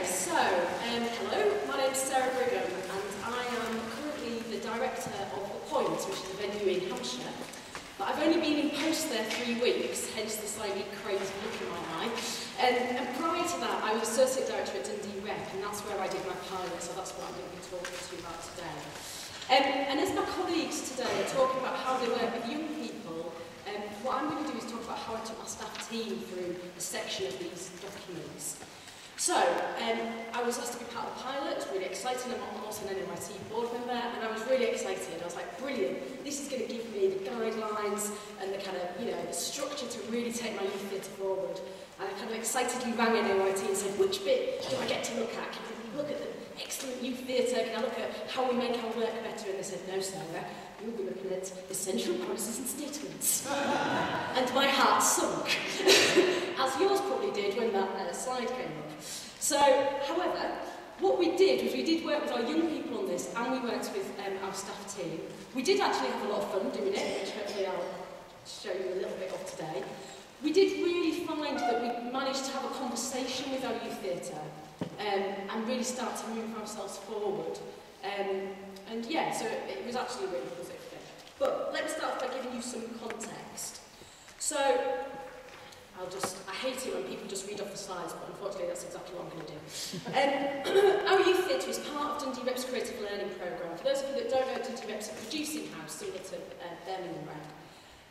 Hello, my name's Brigham, and I am currently the director of The Point, which is a venue in Hampshire. But I've only been in post there 3 weeks, hence the slightly crazy look in my eye. And prior to that, I was associate director at Dundee Rep, and that's where I did my pilot, so that's what I'm going to be talking to you about today. And as my colleagues today are talking about how they work with young people, what I'm going to do is talk about how I took my staff team through a section of these documents. So, I was asked to be part of the pilot. It was really exciting. I'm also an NYT board member, and I was really excited. I was like, brilliant, this is going to give me the guidelines and the kind of, the structure to really take my youth theatre forward. And I kind of excitedly rang NYT and said, which bit do I get to look at? Can I look at the excellent youth theatre? Can I look at how we make our work better? And they said, no, Sarah, you'll be looking at essential policies and statements. And my heart sunk, as yours probably did when that slide came up. So, however, what we did was we did work with our young people on this, and we worked with our staff team. We did actually have a lot of fun doing it, which hopefully I'll show you a little bit of today. We did really find that we managed to have a conversation with our youth theatre and really start to move ourselves forward. And yeah, so it was actually a really positive thing. But let's start by giving you some context. So, I hate it when people just read off the slides, but unfortunately that's exactly what I'm going to do. Our youth theatre is part of Dundee Rep's Creative Learning Programme. For those of you that don't know, Dundee Rep's a producing house similar to Birmingham Rep.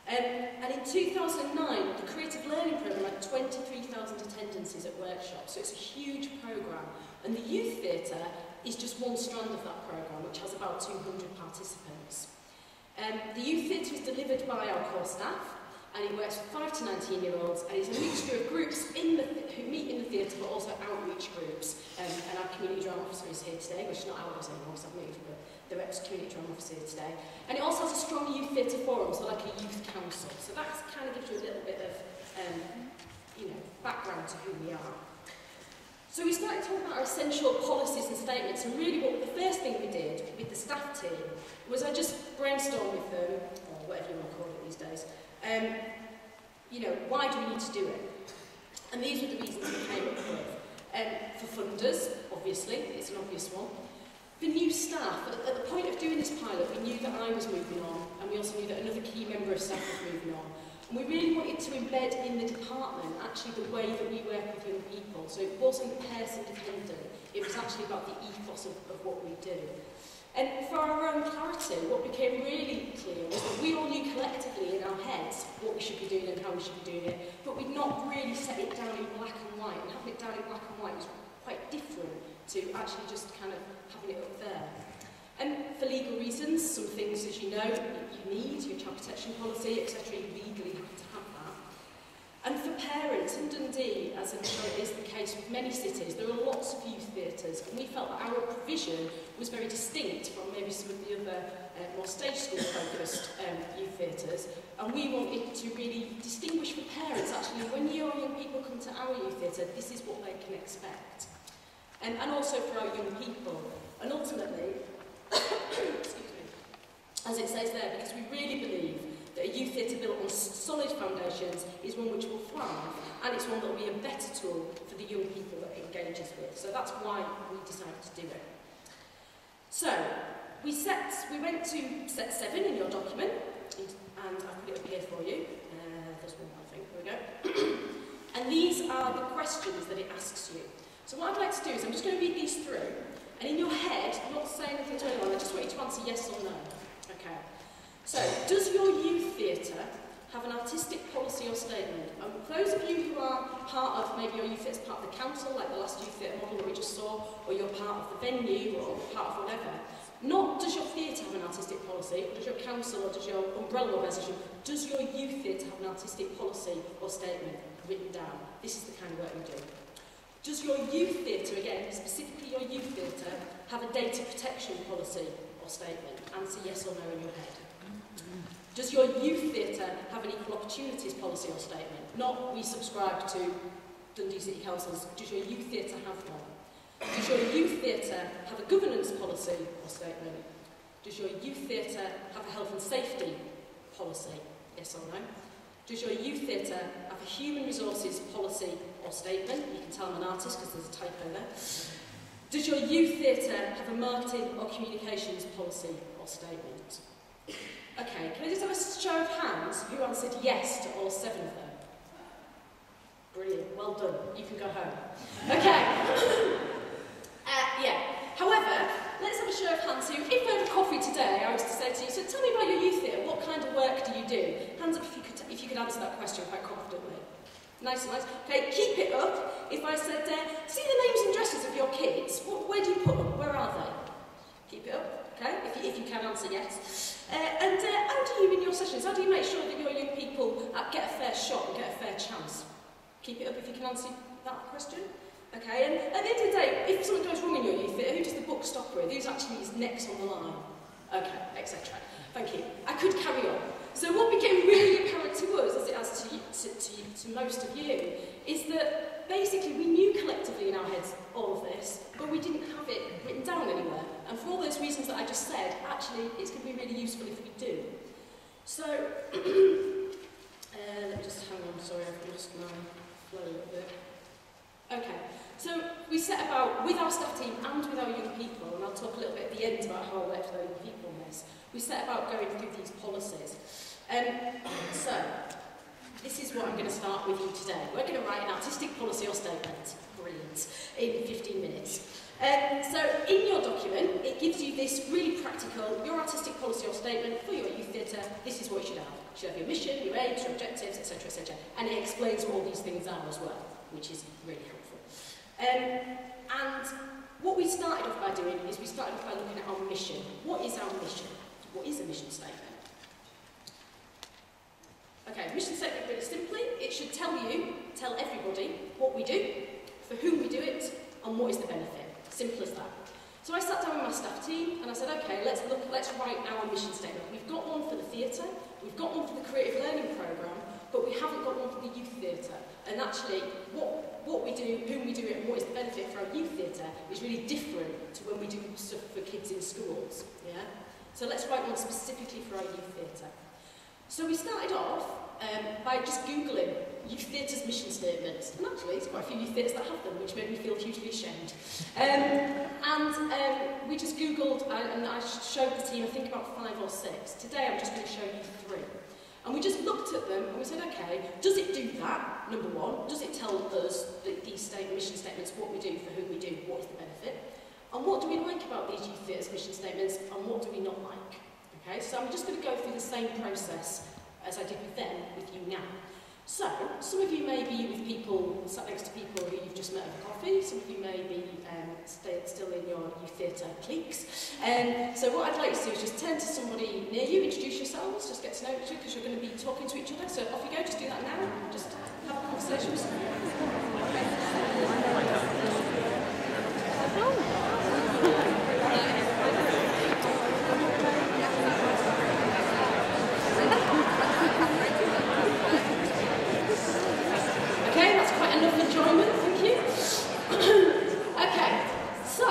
And in 2009, the Creative Learning Programme had 23,000 attendances at workshops, so it's a huge programme. And the youth theatre is just one strand of that programme, which has about 200 participants. The youth theatre is delivered by our core staff, and it works with 5 to 19-year-olds, and it's a mixture of groups who meet in the theatre, but also outreach groups. And our community drama officer is here today, which is not ours anymore, because I've moved, but the Rep's community drama officer is here today. And it also has a strong youth theatre forum, so like a youth council. So that kind of gives you a little bit of, background to who we are. So we started talking about our essential policies and statements, and really the first thing we did with the staff team was I just brainstormed with them, or whatever you want to call it these days, why do we need to do it? And these were the reasons we came up with. For funders, obviously, it's an obvious one. For new staff, at the point of doing this pilot, we knew that I was moving on, and we also knew that another key member of staff was moving on. And we really wanted to embed in the department actually the way that we work with young people. So it wasn't person dependent, it was actually about the ethos of what we do. And for our own clarity, what became really clear was that we all knew collectively in our heads what we should be doing and how we should be doing it, but we'd not really set it down in black and white. And having it down in black and white was quite different to actually just kind of having it up there. And for legal reasons, some things, as you know, you need, your child protection policy, etc., you legally have to have that. And for parents, in Dundee, as I'm sure it is the case with many cities, there are lots of youth theatres, and we felt that our provision was very distinct from maybe some of the other more stage school focused youth theatres, and we wanted to really distinguish for parents, actually, when your young people come to our youth theatre, this is what they can expect. And also for our young people. And ultimately, excuse me, as it says there, because we really believe that a youth theatre built on solid foundations is one which will thrive, and it's one that will be a better tool for the young people that it engages with. So that's why we decided to do it. So, we went to set 7 in your document, and I've put it up here for you. There's one more, I think. Here we go. And these are the questions that it asks you. So what I'd like to do is I'm just going to read these through, and in your head, not saying anything to anyone, I just want you to answer yes or no. Okay. So, does your youth theatre have an artistic policy or statement? And for those of you who are part of, maybe your youth theatre is part of the council, like the last youth theatre model that we just saw, or you're part of the venue, or part of whatever, not does your theatre have an artistic policy, or does your council, or does your umbrella organisation, does your youth theatre have an artistic policy or statement written down? This is the kind of work we do. Does your youth theatre, again, specifically your youth theatre, have a data protection policy or statement? Answer yes or no in your head. Does your youth theatre have an equal opportunities policy or statement? Not we subscribe to Dundee City Council's. Does your youth theatre have one? Does your youth theatre have a governance policy or statement? Does your youth theatre have a health and safety policy? Yes or no? Does your youth theatre have a human resources policy or statement? You can tell I'm an artist because there's a typo there. Does your youth theatre have a marketing or communications policy or statement? Okay, can I just have a show of hands who answered yes to all 7 of them? Brilliant, well done. You can go home. Okay. Yeah. However, let's have a show of hands who, if over coffee today, I was to say to you, so tell me about your youth theatre, what kind of work do you do? Hands up if you could answer that question quite confidently. Nice and nice. Okay, keep it up. If I said, see the names and dresses of your kids, where do you put them? Where are they? Keep it up, okay, if you can answer yes. And how do you, in your sessions, how do you make sure that your young people get a fair shot and get a fair chance? Keep it up if you can answer that question. Okay, and at the end of the day, if something goes wrong in your youth theatre, who does the buck stop with? Who's actually is next on the line? Okay, etc. Thank you. I could carry on. So what became really apparent to us, as it has to most of you, is that basically we knew collectively in our heads all of this, but we didn't have it written down anywhere. And for all those reasons that I just said, actually, it's going to be really useful if we do. So, let me just hang on, sorry, I've lost my flow a little bit. Okay, so we set about, with our staff team and with our young people, and I'll talk a little bit at the end about how I worked with our young people on this, we set about going through these policies. So, this is what I'm going to start with you today. We're going to write an artistic policy or statement, brilliant, in 15 minutes. So, in your document, it gives you this really practical, your artistic policy or statement for your youth theatre, this is what you should have. You should have your mission, your aims, your objectives, etc., etc. And it explains what all these things are as well, which is really helpful. And what we started off by doing is we started off by looking at our mission. What is our mission? What is a mission statement? Okay, mission statement really simply, it should tell everybody what we do, for whom we do it, and what is the benefit. Simple as that. So I sat down with my staff team and I said, okay, let's write our mission statement. We've got one for the theatre, we've got one for the creative learning programme, but we haven't got one for the youth theatre. And actually, what we do, whom we do it, and what is the benefit for our youth theatre is really different to when we do stuff for kids in schools. Yeah? So let's write one specifically for our youth theatre. So we started off by just Googling youth theatre's mission statements. And actually, there's quite a few youth theatres that have them, which made me feel hugely ashamed. We just Googled, and I showed the team, I think, about 5 or 6. Today, I'm just going to show you 3. And we just looked at them and we said, okay, does it do that, number one? Does it tell us these mission statements, what we do, for whom we do, what is the benefit? And what do we like about these youth theatre's mission statements, and what do we not like? Okay, so I'm just going to go through the same process as I did with them with you now. So, some of you may be with people, sat next to people who you've just met over coffee, some of you may be still in your youth theatre cliques. So what I'd like you to do is just turn to somebody near you, introduce yourselves, just get to know each other because you're going to be talking to each other. So off you go, just do that now, just have a conversation with someone. Okay, that's quite enough enjoyment, thank you. Okay, so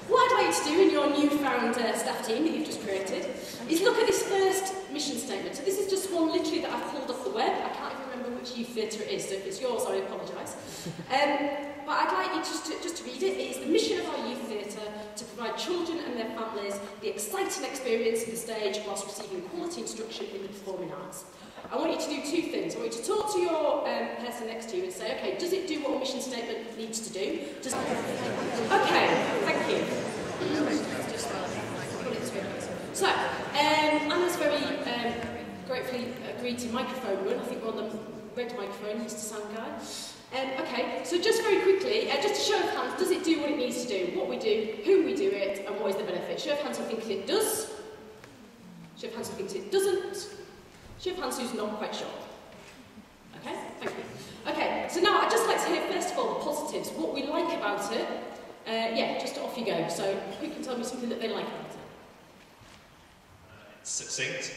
what I'd like you to do in your newfound staff team that you've just created is look at this first mission statement. So this is just one literally that I've pulled off the web. I can't even remember which youth theatre it is, so if it's yours, I apologise. But I'd like you just to read it. It is the mission of our youth theatre to provide children and their families the exciting experience of the stage whilst receiving quality instruction in the performing arts. I want you to do 2 things. I want you to talk to your person next to you and say, okay, does it do what a mission statement needs to do? Okay, thank you. So, Anna's very gratefully agreed to microphone run. I think we're on the red microphone, Mr. Sound Guy. Okay, so just very quickly, just a show of hands, does it do what it needs to do? What we do, whom we do it, and what is the benefit? Show of hands who thinks it does. Show of hands who thinks it doesn't. Show of hands who's not quite sure. Okay, thank you. Okay, so now I'd just like to hear first of all the positives, what we like about it. Yeah, just off you go. So who can tell me something that they like about it? Succinct.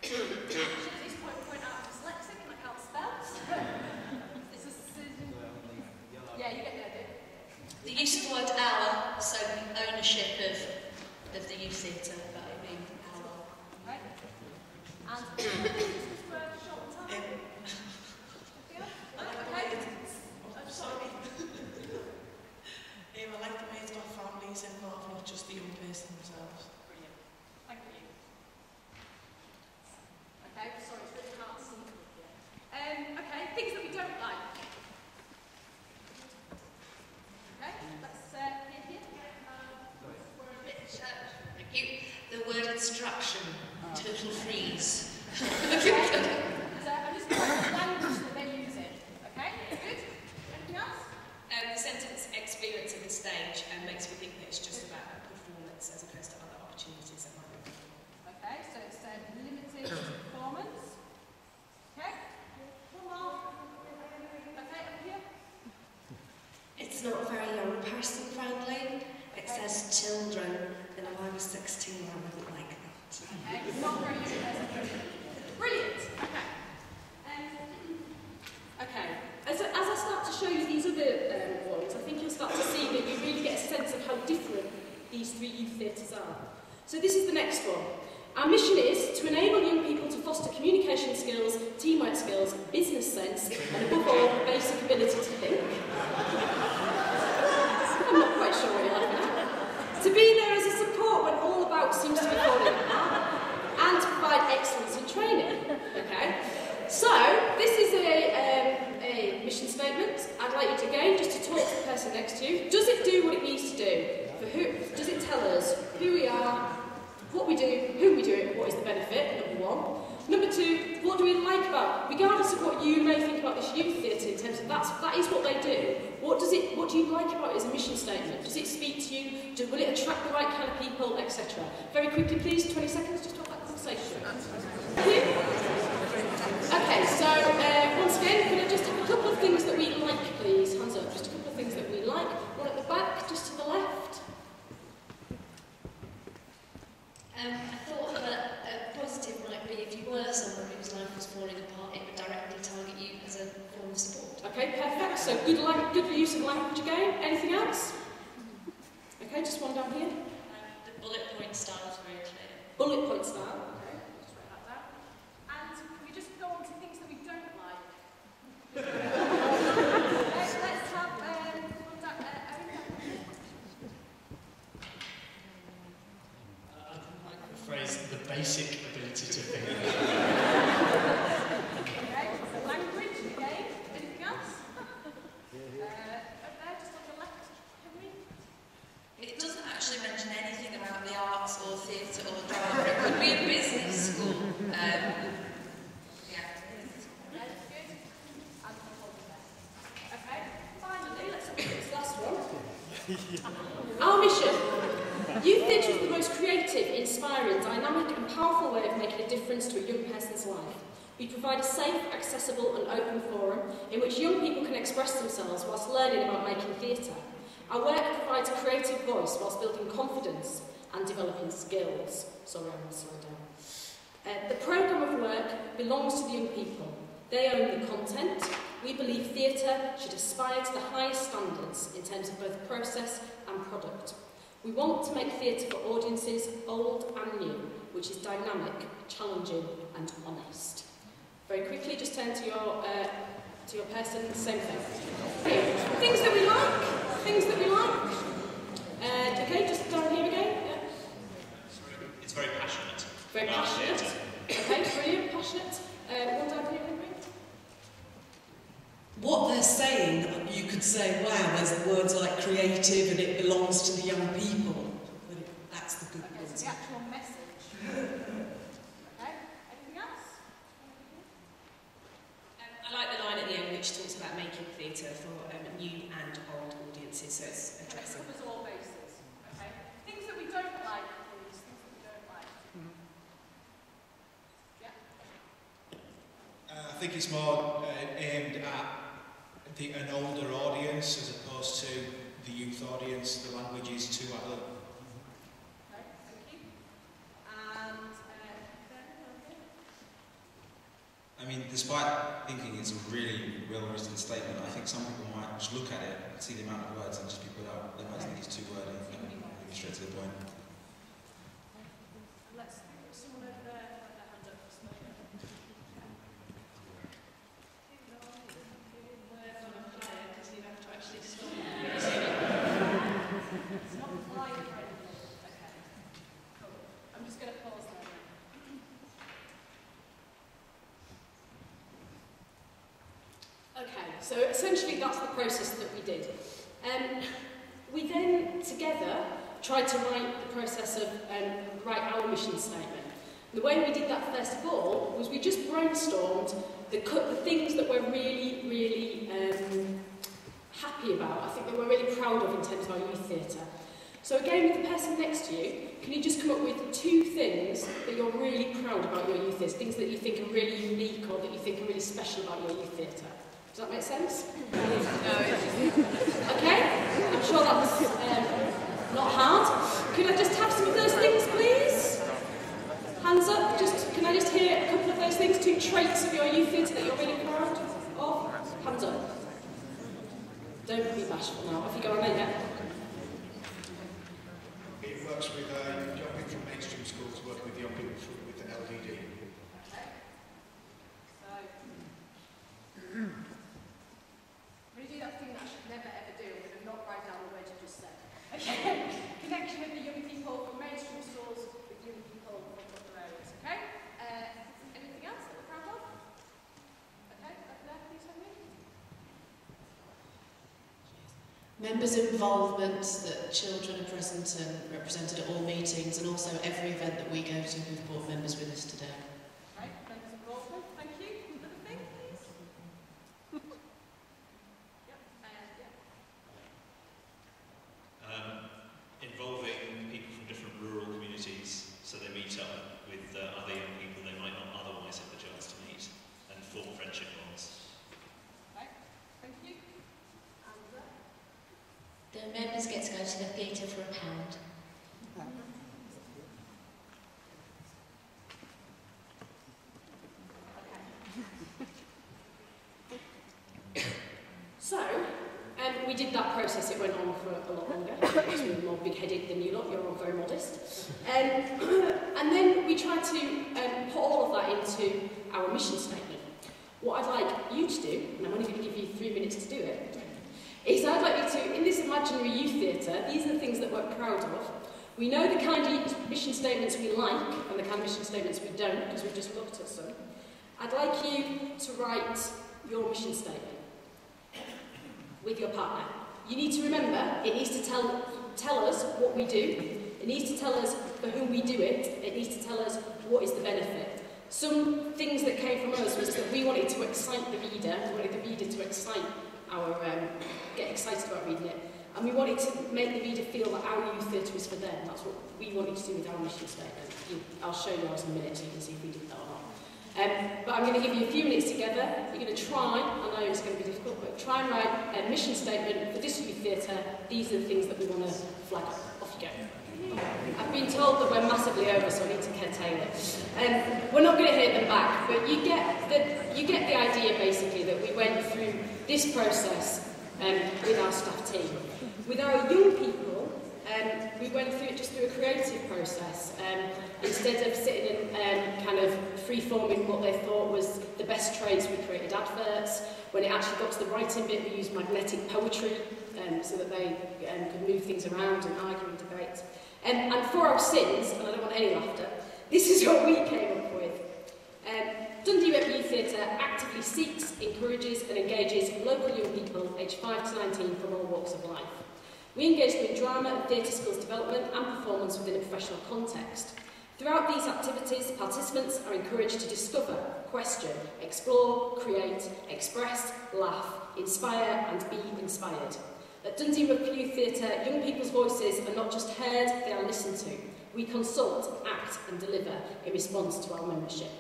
Should at this point out I'm dyslexic and I can't spell. Yeah, you get the idea. The use of the word our, so the ownership of the youth theatre, that would be our. Right. And please. Okay. So I'm just going to the language that they're using. Okay, good. Anything else? The sentence experience of the stage makes me think that it's just about performance as opposed to other opportunities that might be. Okay, so it said limited performance. Okay. One more. Okay, up here. It's not very young person friendly. It says children, and if I was 16 I wouldn't like that. Okay, not very young person friendly. Brilliant. Okay. Okay. As I start to show you these other ones, I think you'll start to see that you really get a sense of how different these three youth theatres are. So this is the next one. Our mission is to enable young people to foster communication skills, teamwork skills, business sense, and above all, the basic ability to think. I'm not quite sure what you're laughing at. To be there as a support when all about seems to be falling apart, and to provide excellence in training. Okay? So, this is a mission statement. I'd like you to again just to talk to the person next to you. Does it do what it needs to do? For who? Does it tell us who we are, what we do, who we do it, what is the benefit? Number one. Number two, what do we like about? Regardless of what you may think about this youth theatre in terms of that is what they do. What do you like about it as a mission statement? Does it speak to you? Will it attract the right kind of people, etc.? Very quickly, please, 20 seconds, just talk about the conversation. Thank you. Okay, so once again, can I just have a couple of things that we like, please? Hands up, just a couple of things that we like. One at the back, just to the left. I thought that a positive might be if you were someone whose life was falling apart, it would directly target you as a form of support. Okay, perfect. So good use of language again. Anything else? Okay, just one down here. The bullet point style is very clear. Bullet point style. Okay, just write that down. And can we just go on to things that we don't like? Let's have phrase the basic ability to think. okay, so language again. Anything else? Up there, just on the left, Henry. It doesn't actually mention anything about the arts or theatre or drama. It could be a business school. Yeah. Okay, finally, let's look at this last one. Our mission. Youth theatre is the most creative, inspiring, dynamic and powerful way of making a difference to a young person's life. We provide a safe, accessible and open forum in which young people can express themselves whilst learning about making theatre. Our work provides a creative voice whilst building confidence and developing skills. Sorry, I'm going to slow down. The programme of work belongs to the young people. They own the content. We believe theatre should aspire to the highest standards in terms of both process and product. We want to make theatre for audiences old and new, which is dynamic, challenging and honest. Very quickly, just turn to your person, same thing. Things that we like. Things that we like. Okay, just down here again. Yeah. It's very passionate. Very passionate. Okay, brilliant, passionate. One down here, Henry. What they're saying, you could say, wow, there's the words like creative and it belongs to the young people. But that's the good Okay, bit. so the actual message. Okay, anything else? I like the line at the end which talks about making theatre for new and old audiences, so it's addressing. Covers all bases. Okay, things that we don't like, please. Things that we don't like. Yeah. I think it's more aimed at an older audience as opposed to the youth audience. The language is too adult. Okay, thank you. And I mean, despite thinking it's a really well-written statement, I think some people might just look at it and see the amount of words and just be put out. They might think it's too wordy, maybe straight to the point. let's put someone over there with their hand up. Word on a flyer, because you have to actually stop. It's not live or anything. Okay. Cool. I'm just going to pause there. Okay, so essentially that's the process that we did. We then together tried to write the process of write our mission statement. The way we did that first of all was we just brainstormed the things that we're really, really happy about. I think that we're really proud of in terms of our youth theatre. So again, with the person next to you, can you just come up with 2 things that you're really proud about your youth theatre, things that you think are really unique or that you think are really special about your youth theatre? Does that make sense? Okay, I'm sure that's not hard. Could I just have some of those things, please? Hands up, can I just hear a couple of those things, 2 traits of your youth theatre that you're really proud of? Hands up. Don't be bashful now, off you go on then, yeah. It works with young people from mainstream schools, working with young people with an LDD. I'm going to do that thing that I should never ever do. I'm going to not write down the words you just said. Okay? Connection with the young people from mainstream schools with young people from other areas. Okay? Anything else that we're proud of? Okay, over there, please, Henry. Members' involvement, that children are present and represented at all meetings, and also every event that we go to with board members with us today. Right, members' involvement, thank you. Another thing, please. Involving people from different rural communities so they meet up with other young people they might not otherwise have the chance to meet and form friendship bonds. Right, thank you. The members get to go to the theatre for £1. So, we did that process. It went on for a lot longer because we were more big-headed than you lot. You're all very modest. And then we tried to put all of that into our mission statement. What I'd like you to do, and I'm only going to give you 3 minutes to do it, is I'd like you to, in this imaginary youth theatre, these are the things that we're proud of. We know the kind of mission statements we like and the kind of mission statements we don't, because we've just looked at some. I'd like you to write your mission statement with your partner. You need to remember, it needs to tell us what we do. It needs to tell us for whom we do it. It needs to tell us what is the benefit. Some things that came from us was that we wanted to excite the reader. We wanted the reader to excite get excited about reading it. And we wanted to make the reader feel that our youth theatre was for them. That's what we wanted to do with our mission statement. I'll show you ours in a minute so you can see if we did that or not. But I'm going to give you a few minutes together. You're going to try, I know it's going to be difficult, but try and write a mission statement for this youth theatre. These are the things that we want to flag up. Off you go. I've been told that we're massively over, so I need to curtail it. We're not going to hit them back, but you get the idea basically that we went through this process with our staff team. With our young people, we went through it just through a creative process. Instead of sitting and kind of free-forming what they thought was the best trades, we created adverts. When it actually got to the writing bit, we used magnetic poetry so that they could move things around and argue and debate. And for our sins, and I don't want any laughter, this is what we came up with. Dundee Rep Youth Theatre actively seeks, encourages and engages local young people aged 5 to 19 from all walks of life. We engage them in drama and theatre skills development and performance within a professional context. Throughout these activities, participants are encouraged to discover, question, explore, create, express, laugh, inspire and be inspired. At Dundee Rep Youth Theatre, young people's voices are not just heard, they are listened to. We consult, act and deliver in response to our membership.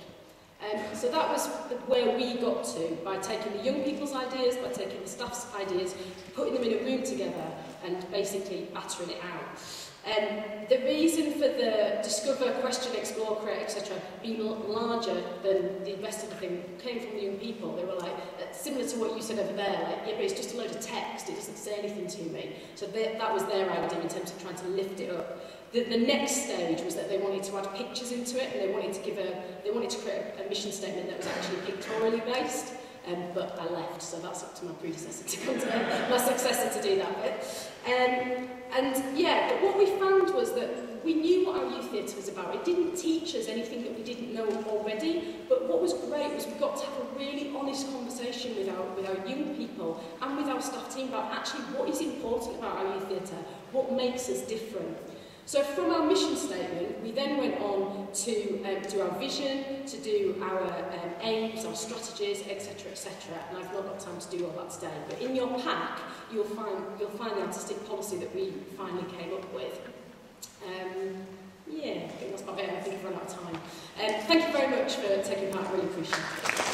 So that was where we got to, by taking the young people's ideas, by taking the staff's ideas, putting them in a room together and basically battering it out. The reason for the discover, question, explore, create, etc. being larger than the rest of the thing came from the young people. They were like, similar to what you said over there, like, yeah, but it's just a load of text, it doesn't say anything to me. So that was their idea in terms of trying to lift it up. The next stage was that they wanted to add pictures into it, and they wanted to create a mission statement that was actually pictorially based. But I left, so that's up to my predecessor to come to my successor to do that bit. And yeah, but what we found was that we knew what our youth theatre was about. It didn't teach us anything that we didn't know already, but what was great was we got to have a really honest conversation with our young people and with our staff team about actually what is important about our youth theatre, what makes us different. So from our mission statement, we then went on to do our vision, to do our aims, our strategies, etc., etc. And I've not got time to do all that today. But in your pack, you'll find the artistic policy that we finally came up with. Yeah, I think that's about it. I think I've run out of time. Thank you very much for taking part. I really appreciate it.